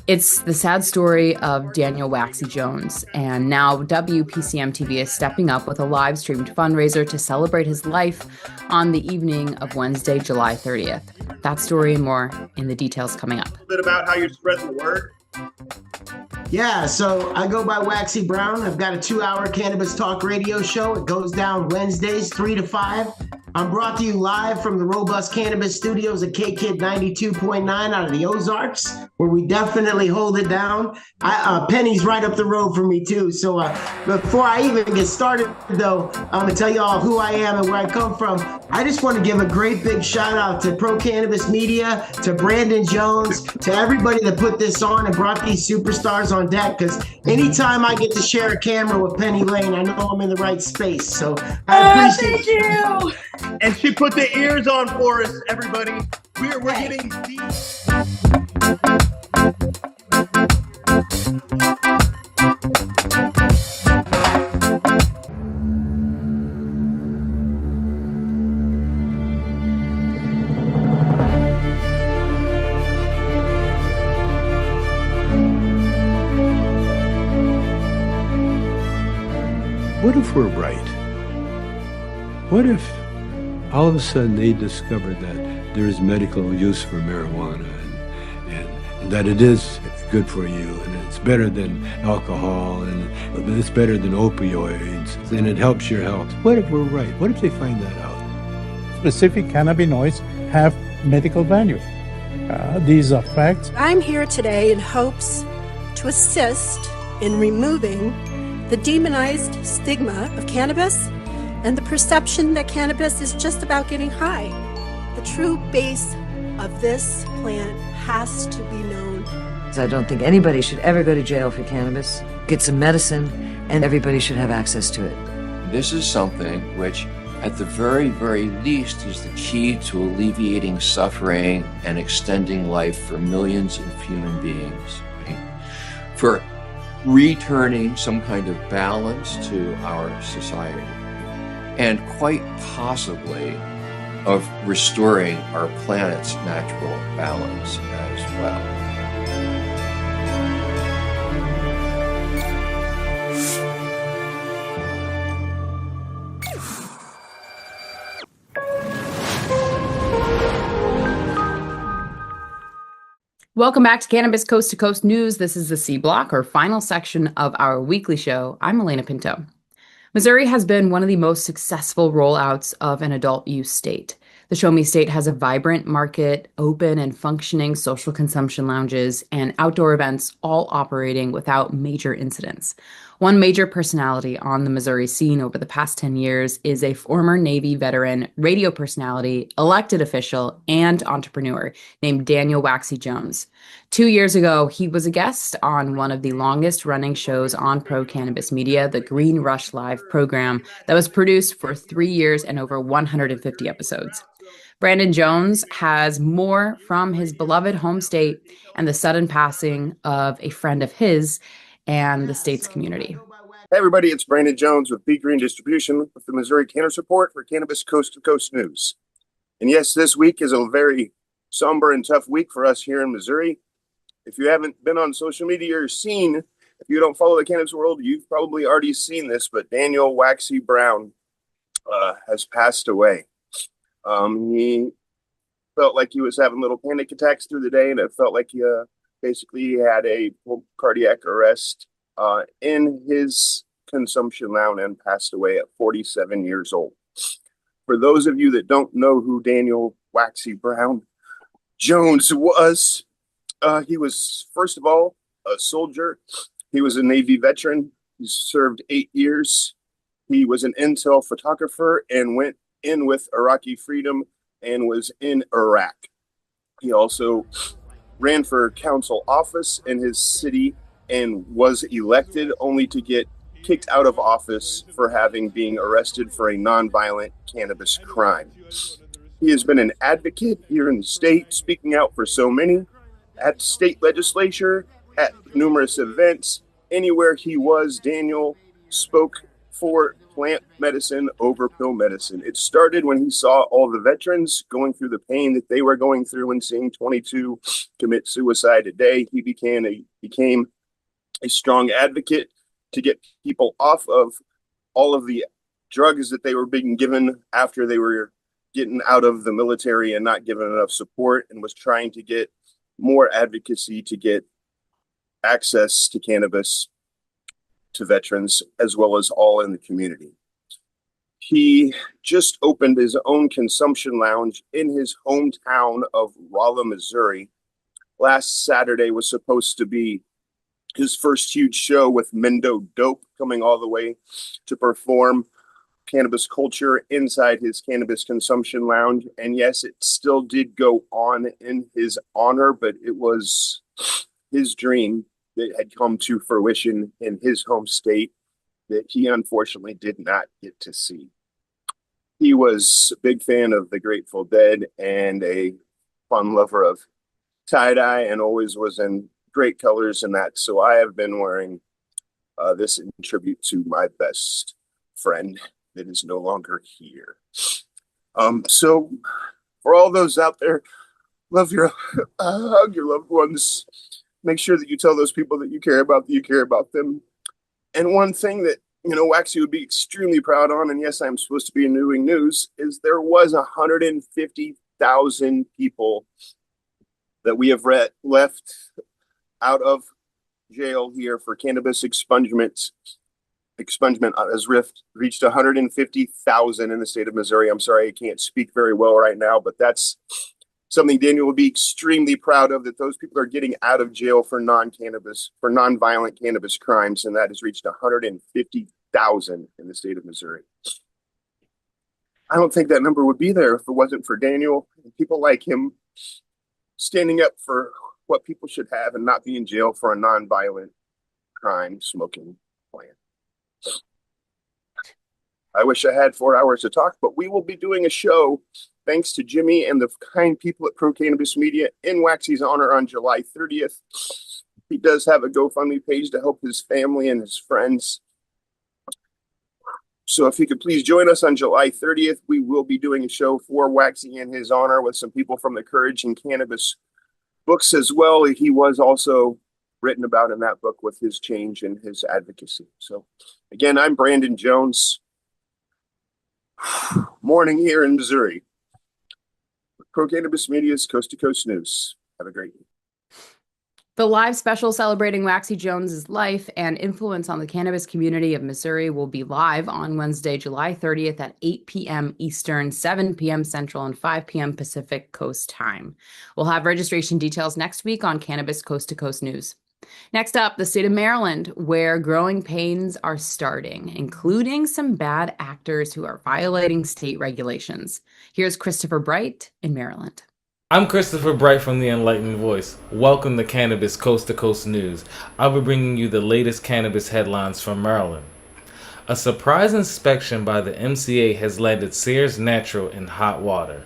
It's the sad story of Daniel Waxy Jones, and now WPCM TV is stepping up with a live-streamed fundraiser to celebrate his life on the evening of Wednesday, July 30th. That story and more in the details coming up. A little bit about how you're spreading the word. Yeah, so I go by Waxy Brown. I've got a 2-hour cannabis talk radio show. It goes down Wednesdays, 3 to 5. I'm brought to you live from the Robust Cannabis Studios at KKID 92.9 out of the Ozarks, where we definitely hold it down. Penny's right up the road from me, too. So before I even get started, though, I'm going to tell you all who I am and where I come from. I just want to give a great big shout out to Pro Cannabis Media, to Brandon Jones, to everybody that put this on and brought these superstars on deck, because anytime I get to share a camera with Penny Lane, I know I'm in the right space. So I appreciate you. And she put the ears on for us, everybody. We're getting deep. what if we're right? What if all of a sudden they discovered that there is medical use for marijuana and that it is good for you and it's better than alcohol and it's better than opioids and it helps your health? What if we're right? What if they find that out? Specific cannabinoids have medical value. These are facts. I'm here today in hopes to assist in removing the demonized stigma of cannabis and the perception that cannabis is just about getting high. The true base of this plant has to be known. I don't think anybody should ever go to jail for cannabis. Get some medicine, and everybody should have access to it. This is something which, at the very, very least, is the key to alleviating suffering and extending life for millions of human beings. Right? For returning some kind of balance to our society, and quite possibly of restoring our planet's natural balance as well. Welcome back to Cannabis Coast to Coast News. This is the C Block, or final section of our weekly show. I'm Alaina Pinto. Missouri has been one of the most successful rollouts of an adult use state. The Show Me State has a vibrant market, open and functioning social consumption lounges, and outdoor events, all operating without major incidents. One major personality on the Missouri scene over the past 10 years is a former Navy veteran, radio personality, elected official, and entrepreneur named Daniel Waxy Jones. 2 years ago, he was a guest on one of the longest running shows on pro-cannabis media, the Green Rush Live program, that was produced for 3 years and over 150 episodes. Brandon Jones has more from his beloved home state and the sudden passing of a friend of his and the state's community. Hey everybody, it's Brandon Jones with B Green Distribution with the Missouri Cannabis Report for Cannabis Coast to Coast News. And yes, this week is a very somber and tough week for us here in Missouri. If you haven't been on social media or seen, if you don't follow the cannabis world, you've probably already seen this, but Daniel Waxy Brown has passed away. He felt like he was having little panic attacks through the day, and it felt like he basically had a cardiac arrest in his consumption lounge and passed away at 47 years old. For those of you that don't know who Daniel Waxy Brown Jones was, he was, first of all, a soldier. He was a Navy veteran. He served 8 years. He was an intel photographer and went in with Iraqi freedom and was in Iraq. He also ran for council office in his city and was elected, only to get kicked out of office for being arrested for a nonviolent cannabis crime. He has been an advocate here in the state, speaking out for so many at state legislature, at numerous events. Anywhere he was, Daniel spoke for plant medicine over pill medicine. It started when he saw all the veterans going through the pain that they were going through and seeing 22 commit suicide a day. He became a strong advocate to get people off of all of the drugs that they were being given after they were getting out of the military and not given enough support, and was trying to get more advocacy to get access to cannabis to veterans as well as all in the community. He just opened his own consumption lounge in his hometown of Rolla, Missouri. Last Saturday was supposed to be his first huge show, with Mendo Dope coming all the way to perform cannabis culture inside his cannabis consumption lounge. And yes, it still did go on in his honor, but it was his dream that had come to fruition in his home state that he unfortunately did not get to see. He was a big fan of the Grateful Dead and a fun lover of tie-dye, and always was in great colors and that. So I have been wearing this in tribute to my best friend that is no longer here. So for all those out there, hug your loved ones. Make sure that you tell those people that you care about them. And one thing that Waxy would be extremely proud on, and yes, I'm supposed to be doing news, is there was 150,000 people that we have left out of jail here for cannabis expungement. Expungement has reached 150,000 in the state of Missouri. I'm sorry, I can't speak very well right now, but that's something Daniel will be extremely proud of, that those people are getting out of jail for non-violent cannabis crimes, and that has reached 150,000 in the state of Missouri. I don't think that number would be there if it wasn't for Daniel and people like him standing up for what people should have and not be in jail for a non-violent crime smoking plan. I wish I had 4 hours to talk, but we will be doing a show thanks to Jimmy and the kind people at Pro Cannabis Media in Waxy's honor on July 30th. He does have a GoFundMe page to help his family and his friends. So if you could please join us on July 30th, we will be doing a show for Waxy in his honor with some people from the Courage and Cannabis books as well. He was also written about in that book with his change and his advocacy. So again, I'm Brandon Jones. Morning here in Missouri. Pro Cannabis Media's Coast to Coast News. Have a great day. The live special celebrating Waxy Jones's life and influence on the cannabis community of Missouri will be live on Wednesday, July 30th at 8 p.m. Eastern, 7 p.m. Central, and 5 p.m. Pacific Coast time. We'll have registration details next week on Cannabis Coast to Coast News. Next up, the state of Maryland, where growing pains are starting, including some bad actors who are violating state regulations. Here's Christopher Bright in Maryland. I'm Christopher Bright from The Enlightened Voice. Welcome to Cannabis Coast to Coast News. I'll be bringing you the latest cannabis headlines from Maryland. A surprise inspection by the NCIA has landed Sears Natural in hot water.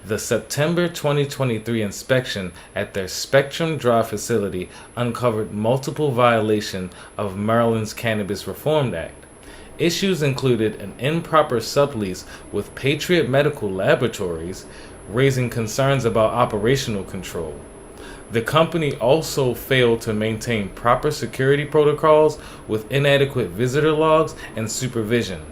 The September 2023 inspection at their Spectrum Drive facility uncovered multiple violations of Maryland's Cannabis Reform Act. Issues included an improper sublease with Patriot Medical Laboratories, raising concerns about operational control. The company also failed to maintain proper security protocols with inadequate visitor logs and supervision.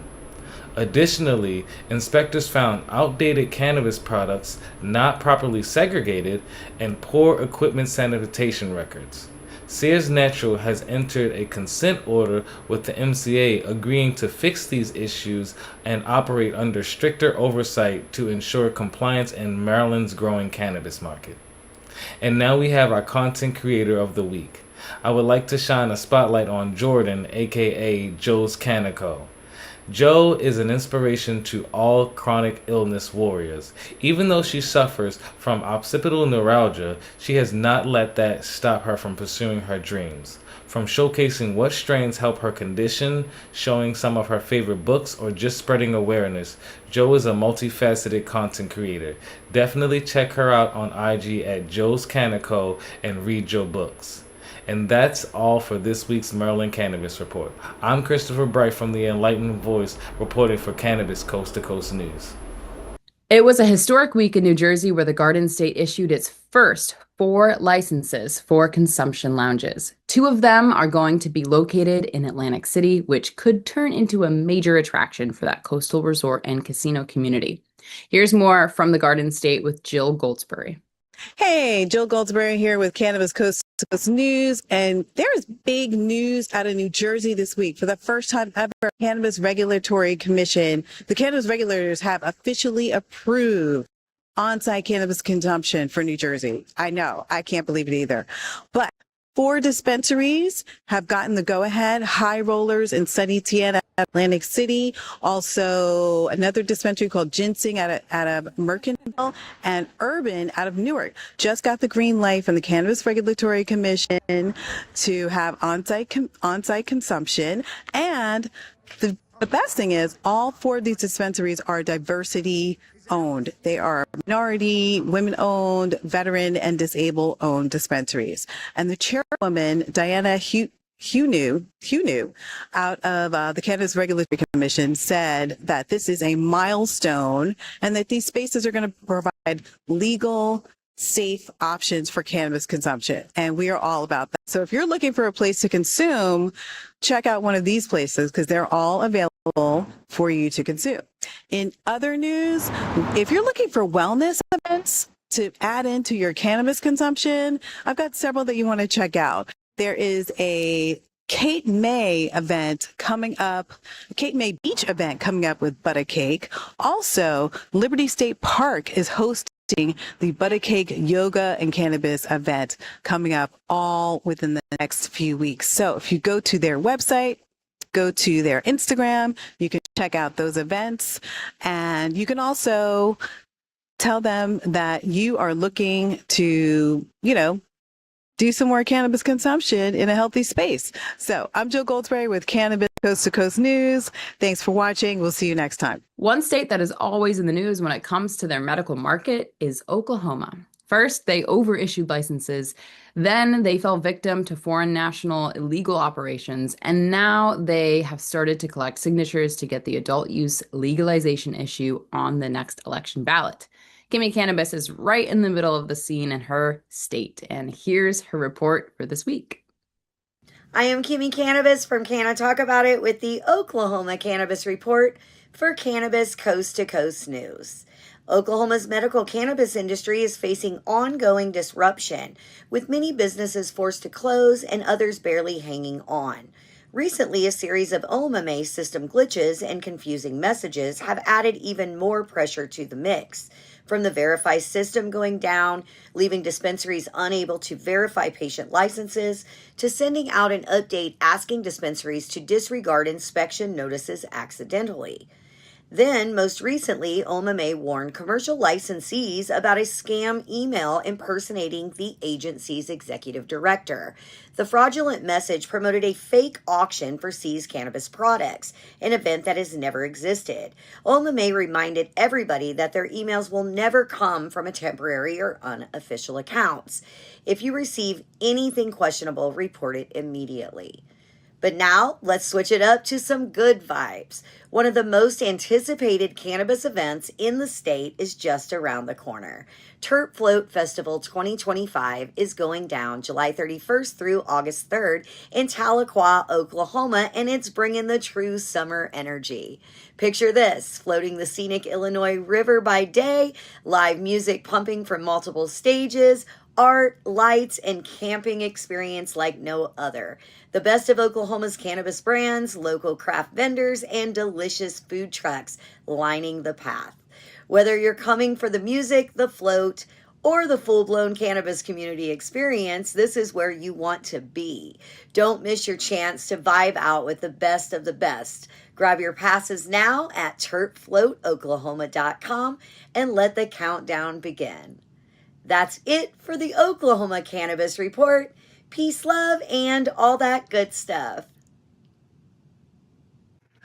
Additionally, inspectors found outdated cannabis products not properly segregated and poor equipment sanitation records. Sears Natural has entered a consent order with the NCIA agreeing to fix these issues and operate under stricter oversight to ensure compliance in Maryland's growing cannabis market. And now we have our content creator of the week. I would like to shine a spotlight on Jordan, aka Joe's Canico. Jo is an inspiration to all chronic illness warriors. Even though she suffers from occipital neuralgia, she has not let that stop her from pursuing her dreams. From showcasing what strains help her condition, showing some of her favorite books, or just spreading awareness, Jo is a multifaceted content creator. Definitely check her out on IG at Joe's Canico and read Jo books. And that's all for this week's Maryland Cannabis Report. I'm Christopher Bright from The Enlightened Voice, reporting for Cannabis Coast to Coast News. It was a historic week in New Jersey where the Garden State issued its first 4 licenses for consumption lounges. 2 of them are going to be located in Atlantic City, which could turn into a major attraction for that coastal resort and casino community. Here's more from the Garden State with Jill Goldsberry. Hey, Jill Goldsberry here with Cannabis Coast to Coast News, and there's big news out of New Jersey this week. For the first time ever, Cannabis Regulatory Commission, the cannabis regulators have officially approved on-site cannabis consumption for New Jersey. I know, I can't believe it either. But 4 dispensaries have gotten the go-ahead, High Rollers in Sunny Tiana, Atlantic City, also another dispensary called Ginseng out of Mercantile, and Urban out of Newark just got the green light from the Cannabis Regulatory Commission to have on-site consumption. And the best thing is all 4 of these dispensaries are diversity owned. They are minority, women owned, veteran, and disabled owned dispensaries. And the chairwoman, Diana Hugh out of the Cannabis Regulatory Commission said that this is a milestone and that these spaces are going to provide legal safe options for cannabis consumption. And we are all about that. So if you're looking for a place to consume, check out one of these places because they're all available for you to consume. In other news, if you're looking for wellness events to add into your cannabis consumption, I've got several that you want to check out. There is a Cape May event coming up, Cape May Beach event coming up with Butter Cake. Also, Liberty State Park is hosting the Butter Cake Yoga and Cannabis event coming up all within the next few weeks. So if you go to their website, go to their Instagram, you can check out those events, and you can also tell them that you are looking to, do some more cannabis consumption in a healthy space. So I'm Jill Goldsberry with Cannabis Coast to Coast News. Thanks for watching. We'll see you next time. One state that is always in the news when it comes to their medical market is Oklahoma. First, they overissued licenses. Then they fell victim to foreign national illegal operations. And now they have started to collect signatures to get the adult use legalization issue on the next election ballot. Kimmie Cannabis is right in the middle of the scene in her state. And here's her report for this week. I am Kimmie Cannabis from Can I Talk About It with the Oklahoma Cannabis Report for Cannabis Coast to Coast News. Oklahoma's medical cannabis industry is facing ongoing disruption, with many businesses forced to close and others barely hanging on. Recently, a series of OMMA system glitches and confusing messages have added even more pressure to the mix. From the Verify system going down, leaving dispensaries unable to verify patient licenses, to sending out an update asking dispensaries to disregard inspection notices accidentally. Then, most recently, OMMA warned commercial licensees about a scam email impersonating the agency's executive director. The fraudulent message promoted a fake auction for seized cannabis products, an event that has never existed. OMMA reminded everybody that their emails will never come from a temporary or unofficial accounts. If you receive anything questionable, report it immediately. But now, let's switch it up to some good vibes. One of the most anticipated cannabis events in the state is just around the corner. Terp Float Festival 2025 is going down July 31st through August 3rd in Tahlequah, Oklahoma, and it's bringing the true summer energy. Picture this, floating the scenic Illinois River by day, live music pumping from multiple stages, art, lights, and camping experience like no other. The best of Oklahoma's cannabis brands, local craft vendors, and delicious food trucks lining the path. Whether you're coming for the music, the float, or the full-blown cannabis community experience, this is where you want to be. Don't miss your chance to vibe out with the best of the best. Grab your passes now at terpfloatoklahoma.com and let the countdown begin. That's it for the Oklahoma Cannabis Report. Peace, love, and all that good stuff.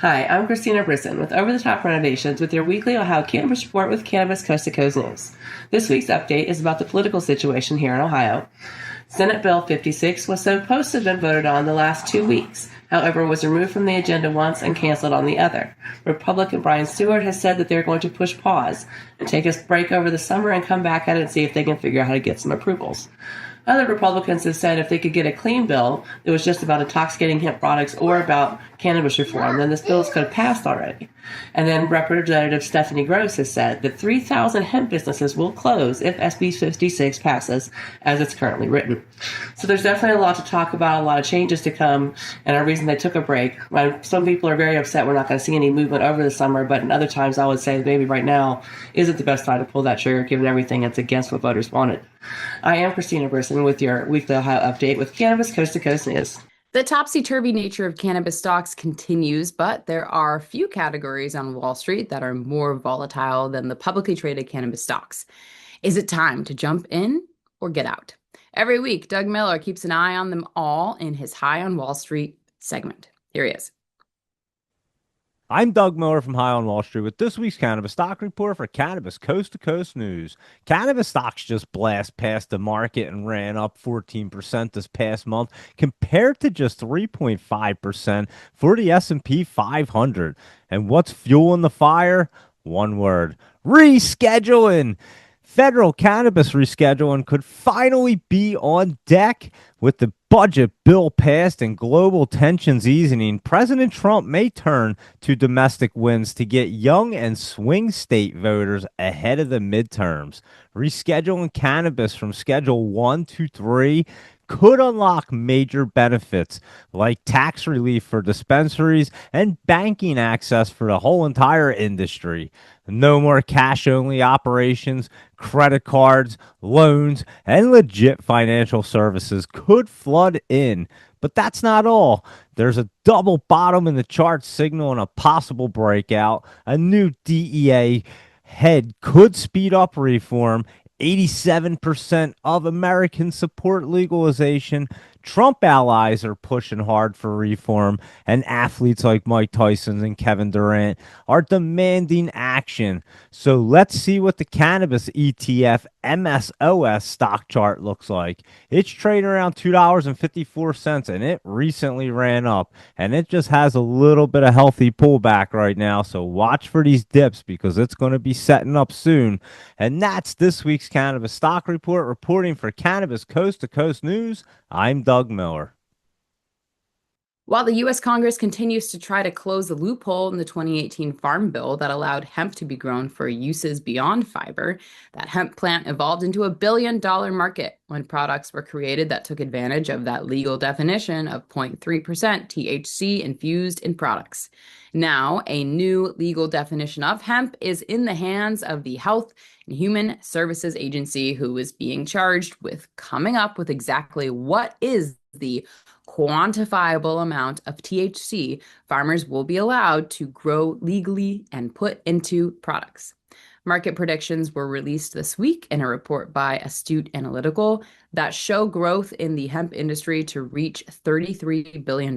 Hi, I'm Christina Brisson with Over the Top Renovations with your weekly Ohio Cannabis Report with Cannabis Coast to Coast News. This week's update is about the political situation here in Ohio. Senate Bill 56 was supposed to have been voted on the last 2 weeks, however was removed from the agenda once and canceled on the other. Republican Brian Stewart has said that they're going to push pause and take a break over the summer and come back at it and see if they can figure out how to get some approvals. Other Republicans have said if they could get a clean bill that was just about intoxicating hemp products or about cannabis reform, then this bill could have passed already. And then Representative Stephanie Gross has said that 3,000 hemp businesses will close if SB 56 passes as it's currently written. So there's definitely a lot to talk about, a lot of changes to come, and a reason they took a break. Some people are very upset we're not going to see any movement over the summer, but in other times I would say maybe right now isn't the best time to pull that trigger given everything that's against what voters wanted. I am Christina Brisson with your weekly Ohio update with Cannabis Coast to Coast News. The topsy-turvy nature of cannabis stocks continues, but there are a few categories on Wall Street that are more volatile than the publicly traded cannabis stocks. Is it time to jump in or get out? Every week, Doug Miller keeps an eye on them all in his High on Wall Street segment. Here he is. I'm Doug Miller from High on Wall Street with this week's Cannabis Stock Report for Cannabis Coast to Coast News. Cannabis stocks just blast past the market and ran up 14% this past month compared to just 3.5% for the S&P 500. And what's fueling the fire? One word: rescheduling. Federal cannabis rescheduling could finally be on deck. With the budget bill passed and global tensions easing, President Trump may turn to domestic wins to get young and swing state voters ahead of the midterms. Rescheduling cannabis from Schedule 1 to 3 could unlock major benefits like tax relief for dispensaries and banking access for the whole entire industry. No more cash-only operations, credit cards, loans, and legit financial services could flood in. But that's not all. There's a double bottom in the chart signaling a possible breakout. A new DEA head could speed up reform. 87% of Americans support legalization. Trump allies are pushing hard for reform, and athletes like Mike Tyson and Kevin Durant are demanding action. So let's see what the cannabis ETF MSOS stock chart looks like. It's trading around $2.54, and it recently ran up, and it just has a little bit of healthy pullback right now. So watch for these dips because it's going to be setting up soon. And that's this week's Cannabis Stock Report. Reporting for Cannabis Coast to Coast News, I'm Doug Miller. While the U.S. Congress continues to try to close the loophole in the 2018 Farm Bill that allowed hemp to be grown for uses beyond fiber, that hemp plant evolved into a $1 billion market when products were created that took advantage of that legal definition of 0.3% THC infused in products. Now, a new legal definition of hemp is in the hands of the Health and Human Services Agency, who is being charged with coming up with exactly what is the quantifiable amount of THC farmers will be allowed to grow legally and put into products. Market predictions were released this week in a report by Astute Analytical that show growth in the hemp industry to reach $33 billion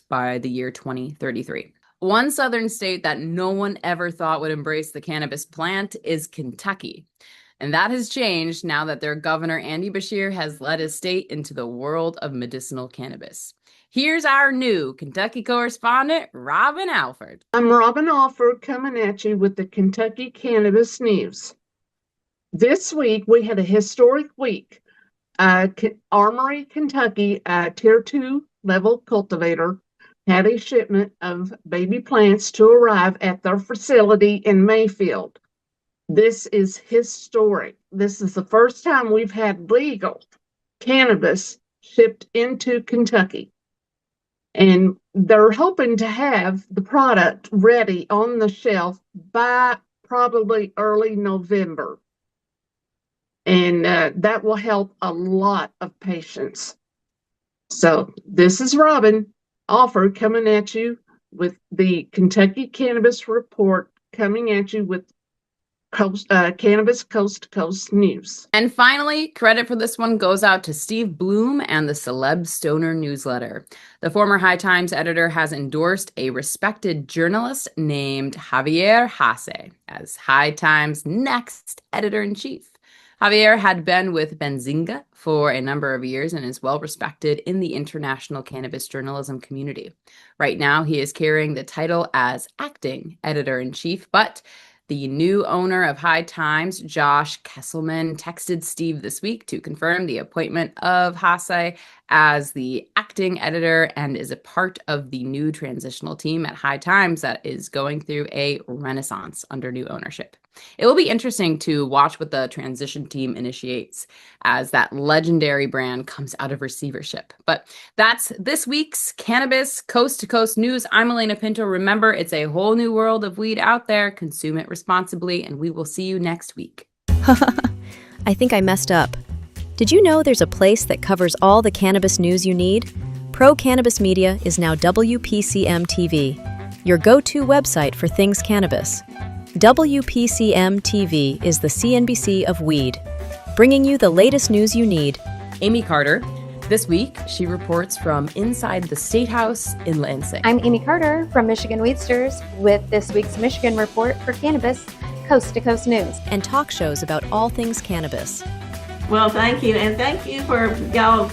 by the year 2033. One southern state that no one ever thought would embrace the cannabis plant is Kentucky. And that has changed now that their governor, Andy Beshear, has led his state into the world of medicinal cannabis. Here's our new Kentucky correspondent, Robin Alford. I'm Robin Alford coming at you with the Kentucky Cannabis News. This week, we had a historic week. Armory, Kentucky, Tier 2 level cultivator, had a shipment of baby plants to arrive at their facility in Mayfield. This is historic. This is the first time we've had legal cannabis shipped into Kentucky. And they're hoping to have the product ready on the shelf by probably early November. And that will help a lot of patients. So this is Robin Alford coming at you with the Kentucky Cannabis Report, coming at you with Cannabis Coast to Coast News. And finally, credit for this one goes out to Steve Bloom and the Celeb Stoner newsletter. The former High Times editor has endorsed a respected journalist named Javier Hasse as High Times' next editor-in-chief. Javier had been with Benzinga for a number of years and is well respected in the international cannabis journalism community. Right now, he is carrying the title as acting editor-in-chief, but the new owner of High Times, Josh Kesselman, texted Steve this week to confirm the appointment of Hasse as the acting editor and is a part of the new transitional team at High Times that is going through a renaissance under new ownership. It will be interesting to watch what the transition team initiates as that legendary brand comes out of receivership. But that's this week's Cannabis Coast to Coast News. I'm Alaina Pinto. Remember, it's a whole new world of weed out there. Consume it responsibly, and we will see you next week. I think I messed up. Did you know there's a place that covers all the cannabis news you need? Pro Cannabis Media is now WPCM TV, your go-to website for things cannabis. WPCM TV is the CNBC of weed, bringing you the latest news you need. Amy Carter. This week, she reports from inside the State House in Lansing. I'm Amy Carter from Michigan Weedsters with this week's Michigan Report for Cannabis Coast to Coast News. And talk shows about all things cannabis. Well, thank you, and thank you for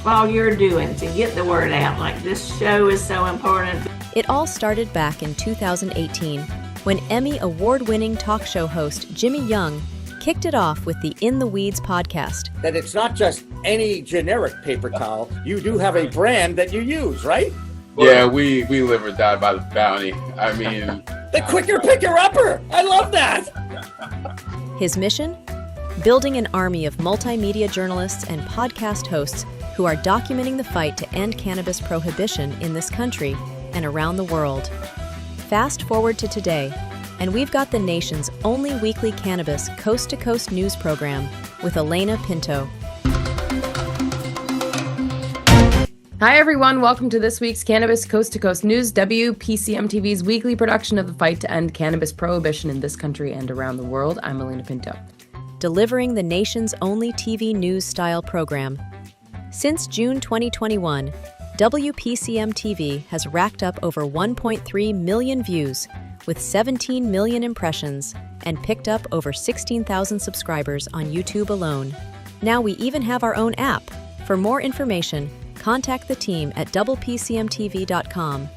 all you're doing to get the word out. Like, this show is so important. It all started back in 2018 when Emmy award-winning talk show host Jimmy Young kicked it off with the In the Weeds podcast. That it's not just any generic paper towel. You do have a brand that you use, right? Yeah, we live or die by the bounty. I mean... the quicker picker-upper! I love that! His mission? Building an army of multimedia journalists and podcast hosts who are documenting the fight to end cannabis prohibition in this country and around the world. Fast forward to today, and we've got the nation's only weekly cannabis coast-to-coast news program with Alaina Pinto. Hi, everyone. Welcome to this week's Cannabis Coast to Coast News, WPCM TV's weekly production of the fight to end cannabis prohibition in this country and around the world. I'm Alaina Pinto. Delivering the nation's only TV news-style program. Since June 2021, WPCM TV has racked up over 1.3 million views with 17 million impressions and picked up over 16,000 subscribers on YouTube alone. Now we even have our own app. For more information, contact the team at WPCMTV.com